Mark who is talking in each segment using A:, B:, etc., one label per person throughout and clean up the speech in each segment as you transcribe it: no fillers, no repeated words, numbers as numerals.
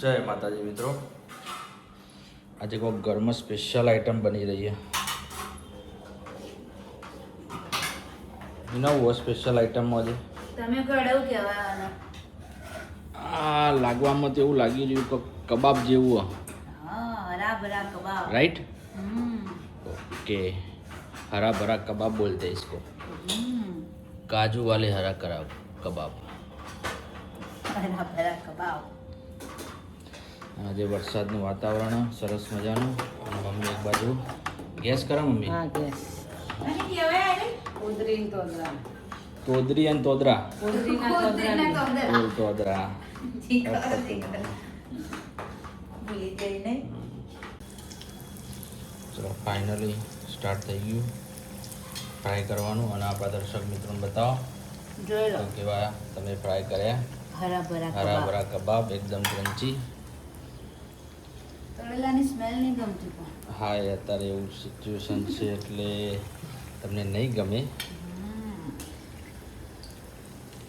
A: જય માતાજી મિત્રો, આજે કોઈ ઘરમાં સ્પેશિયલ આઈટમ બની રહી છે. નવું સ્પેશિયલ આઈટમમાં છે.
B: તમે કડવું કહેવાય.
A: આ લાગવામાં તો એવું લાગી રહ્યું કે કબાબ જેવું.
B: હા, હરા ભરા કબાબ.
A: राइट ओके, हरा भरा कबाब बोलते हैं इसको. काजू वाले हरा कबाब.
B: હરા ભરા કબાબ.
A: આજે વરસાદનું વાતાવરણ સરસ મજાનું. અને મમ્મી એક બાજુ ગેસ કરો. મમ્મી
C: હા ગેસ
B: અને કહેવાય આને
C: ઉદરીન તોદરા
A: તોદરી અને તોદરા.
C: ઉદરીના તોદરા
A: તોદરા
B: ભૂલી ગઈ નહીં.
A: ચલો ફાઇનલી સ્ટાર્ટ થઈ ગયું ફ્રાય કરવાનું. અને આપણા દર્શક મિત્રોને બતાવો
B: જોઈ લો
A: તો કેવા તમે ફ્રાય કર્યા.
B: હરા ભરા
A: હરા
B: કબાબ.
A: ભરા કબાબ એકદમ ક્રન્ચી.
B: તળેલાની સ્મેલ નહીં ગમતી પણ.
A: હા એ અત્યારે એવું સિચ્યુએશન છે એટલે તમને નહીં ગમે.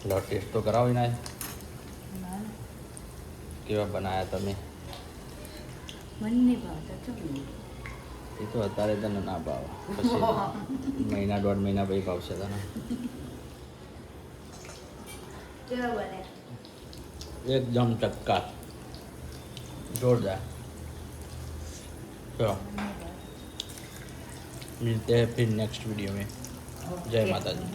A: લો ટેસ્ટ તો કરાવી ના કેવા બનાયા તમે.
B: મને નહીં ભાવતા ચોકલી.
A: એ તો અત્યારે તને ના ભાવે, પછી મહિના દોઢ મહિના પછી ભાવશે તને.
B: કેવા બને?
A: एकदम चक्का जोरदार. चलो मिलते हैं फिर नेक्स्ट वीडियो में. जय माता दी.